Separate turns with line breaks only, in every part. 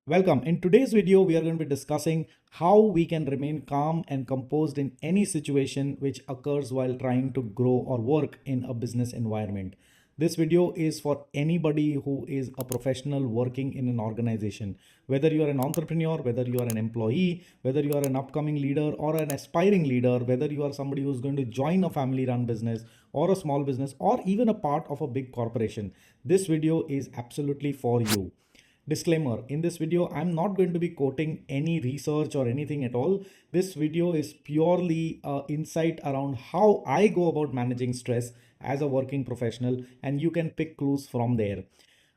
Welcome. In today's video, we are going to be discussing how we can remain calm and composed in any situation which occurs while trying to grow or work in a business environment. This video is for anybody who is a professional working in an organization. Whether you are an entrepreneur, whether you are an employee, whether you are an upcoming leader or an aspiring leader, whether you are somebody who's going to join a family run business or a small business or even a part of a big corporation, this video is absolutely for you. Disclaimer, in this video, I'm not going to be quoting any research or anything at all. This video is purely insight around how I go about managing stress as a working professional, and you can pick clues from there.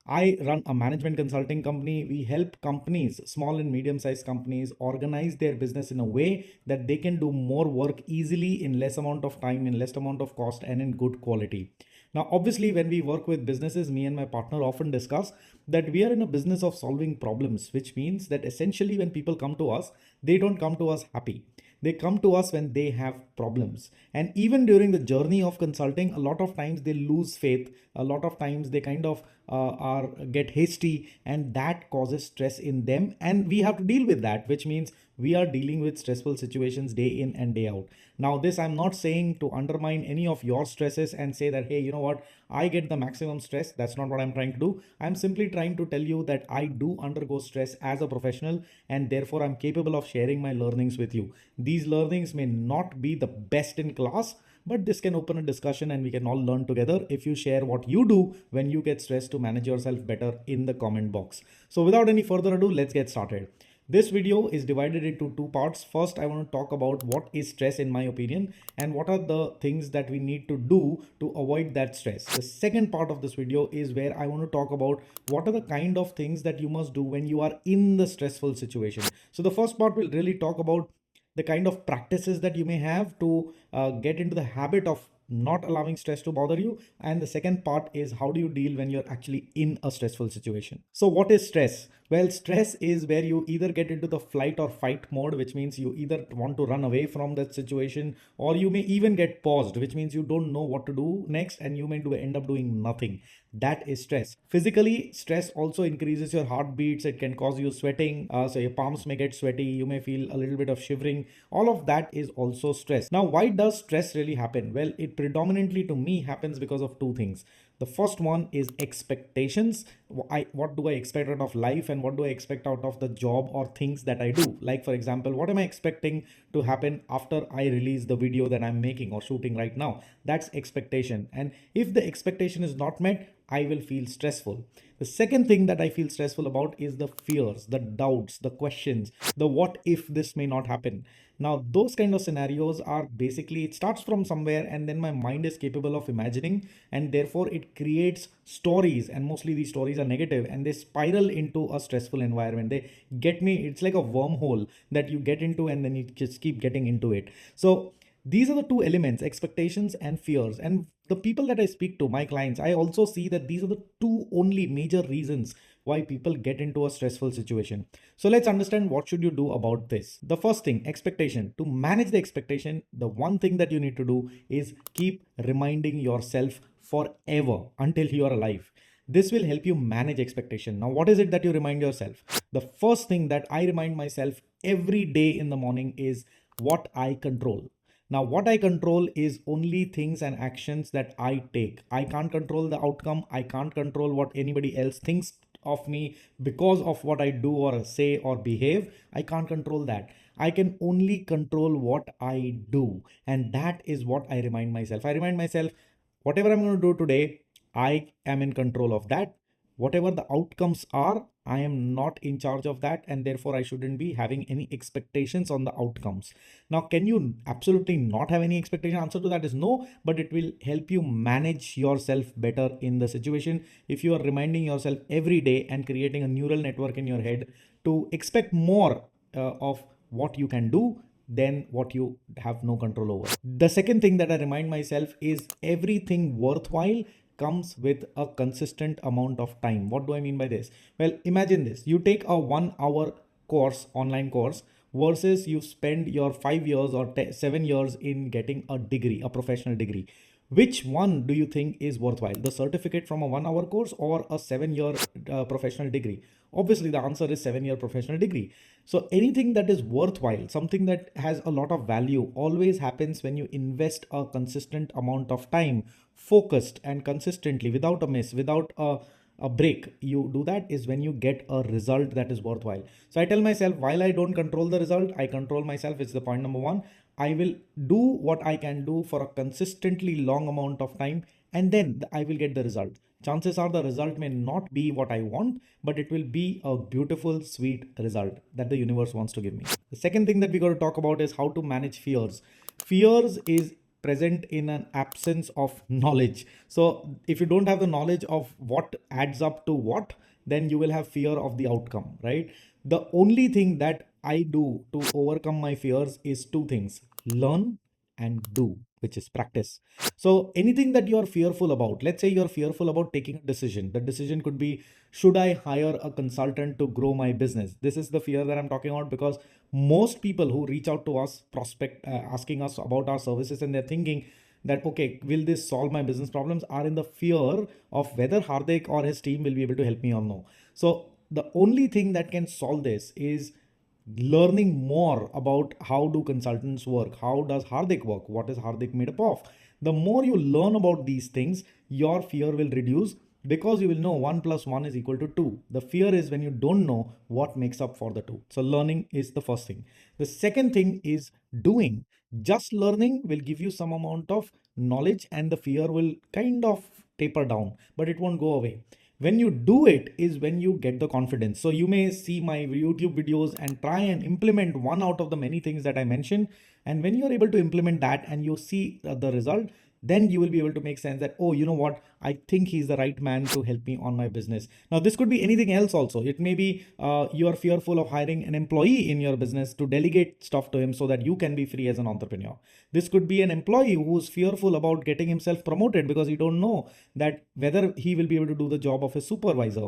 I run a management consulting company. We help companies, small and medium sized companies, organize their business in a way that they can do more work easily in less amount of time, in less amount of cost, and in good quality. Now, obviously, when we work with businesses, me and my partner often discuss that we are in a business of solving problems, which means that essentially when people come to us, they don't come to us happy. They come to us when they have problems. And even during the journey of consulting, a lot of times they lose faith. A lot of times they kind of are get hasty, and that causes stress in them. And we have to deal with that, which means we are dealing with stressful situations day in and day out. Now, this I'm not saying to undermine any of your stresses and say that, hey, you know what, I get the maximum stress. That's not what I'm trying to do. I'm simply trying to tell you that I do undergo stress as a professional, and therefore I'm capable of sharing my learnings with you. These learnings may not be the best in class, but this can open a discussion and we can all learn together if you share what you do when you get stressed to manage yourself better in the comment box. So without any further ado, let's get started. This video is divided into two parts. First, I want to talk about what is stress in my opinion and what are the things that we need to do to avoid that stress. The second part of this video is where I want to talk about what are the kind of things that you must do when you are in the stressful situation. So the first part will really talk about the kind of practices that you may have to get into the habit of not allowing stress to bother you. And the second part is how do you deal when you're actually in a stressful situation. So what is stress? Well, stress is where you either get into the flight or fight mode, which means you either want to run away from that situation, or you may even get paused, which means you don't know what to do next and you may end up doing nothing. That is stress. Physically, stress also increases your heartbeats. It can cause you sweating. So your palms may get sweaty. You may feel a little bit of shivering. All of that is also stress. Now, why does stress really happen? Well, it predominantly to me happens because of two things. The first one is expectations. What do I expect out of life and what do I expect out of the job or things that I do? Like, for example, what am I expecting to happen after I release the video that I'm making or shooting right now? That's expectation. And if the expectation is not met, I will feel stressful. The second thing that I feel stressful about is the fears, the doubts, the questions, the what if this may not happen. Now, those kind of scenarios are basically, it starts from somewhere and then my mind is capable of imagining, and therefore it creates stories, and mostly these stories are negative and they spiral into a stressful environment. They get me, it's like a wormhole that you get into and then you just keep getting into it. So these are the two elements, expectations and fears. And the people that I speak to, my clients, I also see that these are the two only major reasons why people get into a stressful situation. So let's understand what should you do about this. The first thing, expectation. To manage the expectation, the one thing that you need to do is keep reminding yourself forever until you are alive. This will help you manage expectation. Now, what is it that you remind yourself? The first thing that I remind myself every day in the morning is what I control. Now, what I control is only things and actions that I take. I can't control the outcome. I can't control what anybody else thinks of me because of what I do or say or behave. I can't control that. I can only control what I do. And that is what I remind myself. I remind myself, whatever I'm going to do today, I am in control of that. Whatever the outcomes are, I am not in charge of that, and therefore I shouldn't be having any expectations on the outcomes. Now, can you absolutely not have any expectation? Answer to that is no, but it will help you manage yourself better in the situation if you are reminding yourself every day and creating a neural network in your head to expect more of what you can do than what you have no control over. The second thing that I remind myself is everything worthwhile comes with a consistent amount of time. What do I mean by this? Well, imagine this. You take a 1 hour course, online course, versus you spend your 5 years or 7 years in getting a degree, a professional degree. Which one do you think is worthwhile? The certificate from a 1 hour course or a 7 year professional degree? Obviously, the answer is 7 year professional degree. So anything that is worthwhile, something that has a lot of value, always happens when you invest a consistent amount of time, focused and consistently, without a miss, without a break. You do that is when you get a result that is worthwhile. So I tell myself, while I don't control the result, I control myself. It's the point number one. I will do what I can do for a consistently long amount of time, and then I will get the result. Chances are the result may not be what I want, but it will be a beautiful, sweet result that the universe wants to give me. The second thing that we got to talk about is how to manage fears. Fears is present in an absence of knowledge. So if you don't have the knowledge of what adds up to what, then you will have fear of the outcome, right? The only thing that I do to overcome my fears is two things: learn and do, which is practice. So anything that you are fearful about, let's say you're fearful about taking a decision. The decision could be, should I hire a consultant to grow my business? This is the fear that I'm talking about, because most people who reach out to us, prospect, asking us about our services, and they're thinking that, okay, will this solve my business problems, are in the fear of whether Hardik or his team will be able to help me or no. So the only thing that can solve this is learning more about how do consultants work, how does Hardik work, what is Hardik made up of. The more you learn about these things, your fear will reduce, because you will know 1 plus 1 is equal to 2. The fear is when you don't know what makes up for the 2. So learning is the first thing. The second thing is doing. Just learning will give you some amount of knowledge and the fear will kind of taper down, but it won't go away. When you do it is when you get the confidence. So you may see my YouTube videos and try and implement one out of the many things that I mentioned. And when you're able to implement that and you see the result, then you will be able to make sense that, oh, you know what, I think he's the right man to help me on my business. Now, this could be anything else also. It may be you are fearful of hiring an employee in your business to delegate stuff to him so that you can be free as an entrepreneur. This could be an employee who's fearful about getting himself promoted because he don't know that whether he will be able to do the job of a supervisor.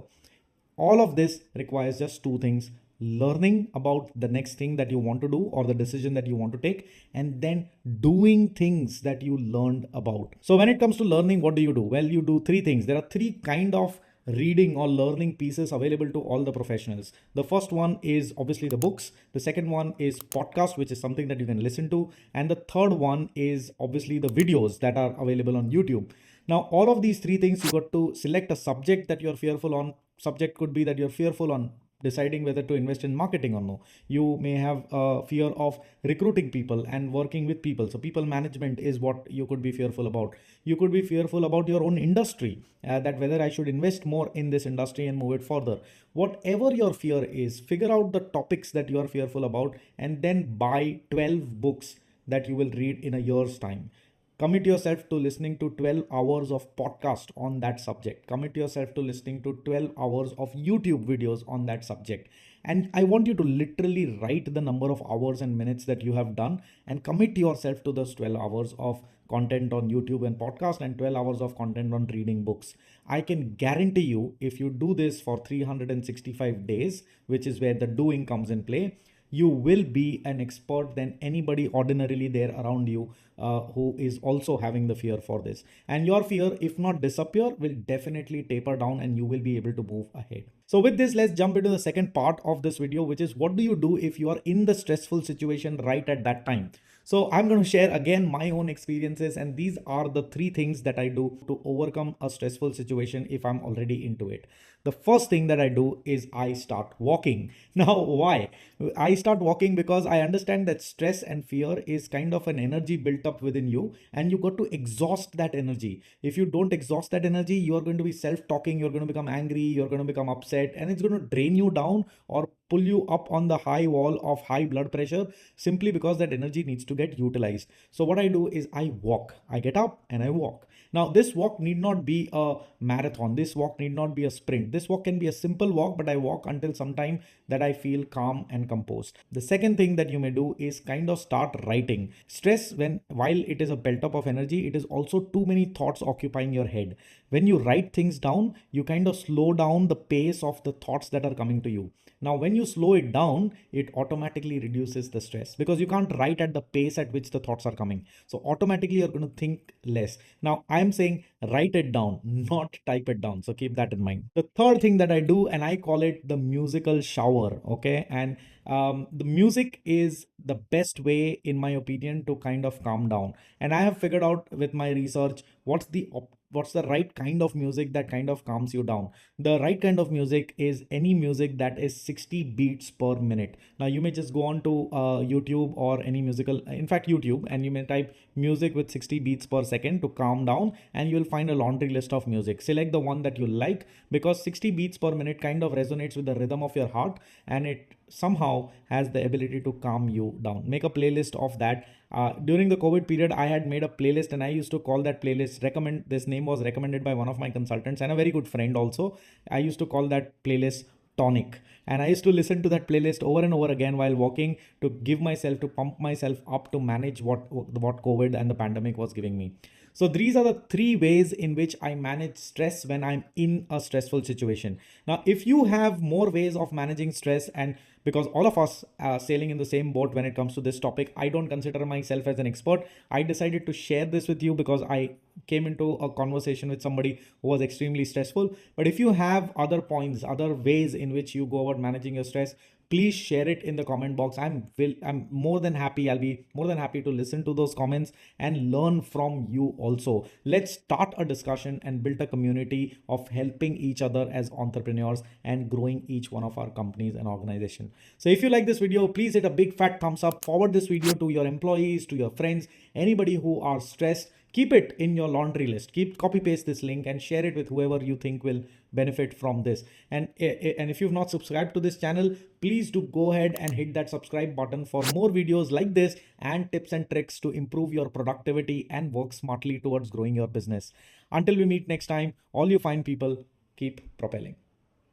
All of this requires just two things: learning about the next thing that you want to do or the decision that you want to take, and then doing things that you learned about. So when it comes to learning, what do? Well, you do three things. There are three kind of reading or learning pieces available to all the professionals. The first one is obviously the books. The second one is podcast, which is something that you can listen to. And the third one is obviously the videos that are available on YouTube. Now, all of these three things, you got to select a subject that you're fearful on. Subject could be that you're fearful on deciding whether to invest in marketing or no. You may have a fear of recruiting people and working with people. So people management is what you could be fearful about. You could be fearful about your own industry, that whether I should invest more in this industry and move it further. Whatever your fear is, figure out the topics that you are fearful about and then buy 12 books that you will read in a year's time. Commit yourself to listening to 12 hours of podcast on that subject. Commit yourself to listening to 12 hours of YouTube videos on that subject. And I want you to literally write the number of hours and minutes that you have done and commit yourself to those 12 hours of content on YouTube and podcast and 12 hours of content on reading books. I can guarantee you, if you do this for 365 days, which is where the doing comes in play, you will be an expert than anybody ordinarily there around you who is also having the fear for this. And your fear, if not disappear, will definitely taper down and you will be able to move ahead. So with this, let's jump into the second part of this video, which is what do you do if you are in the stressful situation right at that time? So I'm going to share again my own experiences, and these are the three things that I do to overcome a stressful situation if I'm already into it. The first thing that I do is I start walking. Now, why? I start walking because I understand that stress and fear is kind of an energy built up within you, and you got to exhaust that energy. If you don't exhaust that energy, you are going to be self-talking, you're going to become angry, you're going to become upset, and it's going to drain you down or pull you up on the high wall of high blood pressure simply because that energy needs to get utilized. So what I do is I walk. I get up and I walk. Now, this walk need not be a marathon. This walk need not be a sprint. This walk can be a simple walk, but I walk until some time that I feel calm and composed. The second thing that you may do is kind of start writing. Stress, while it is a built up of energy, it is also too many thoughts occupying your head. When you write things down, you kind of slow down the pace of the thoughts that are coming to you. Now, when you slow it down, it automatically reduces the stress because you can't write at the pace at which the thoughts are coming. So automatically you're going to think less. Now, I'm saying write it down, not type it down. So keep that in mind. The third thing that I do, and I call it the musical shower. Okay. And the music is the best way, in my opinion, to kind of calm down. And I have figured out with my research what's the right kind of music that kind of calms you down. The right kind of music is any music that is 60 beats per minute. Now you may just go on to YouTube or any musical, in fact YouTube, and you may type music with 60 beats per second to calm down, and you will find a laundry list of music. Select the one that you like, because 60 beats per minute kind of resonates with the rhythm of your heart, and it somehow has the ability to calm you down. Make a playlist of that. During the COVID period, I had made a playlist, and I used to call that playlist recommend. This name was recommended by one of my consultants and a very good friend also. I used to call that playlist Tonic, and I used to listen to that playlist over and over again while walking, to give myself, to pump myself up, to manage what COVID and the pandemic was giving me. So these are the three ways in which I manage stress when I'm in a stressful situation. Now, if you have more ways of managing stress, and because all of us are sailing in the same boat when it comes to this topic, I don't consider myself as an expert. I decided to share this with you because I came into a conversation with somebody who was extremely stressful. But if you have other points, other ways in which you go about managing your stress, please share it in the comment box. I'm more than happy. I'll be more than happy to listen to those comments and learn from you also. Let's start a discussion and build a community of helping each other as entrepreneurs and growing each one of our companies and organization. So if you like this video, please hit a big fat thumbs up. Forward this video to your employees, to your friends, anybody who are stressed. Keep it in your laundry list. Copy paste this link and share it with whoever you think will benefit from this. And if you've not subscribed to this channel, please do go ahead and hit that subscribe button for more videos like this and tips and tricks to improve your productivity and work smartly towards growing your business. Until we meet next time, all you fine people, keep propelling.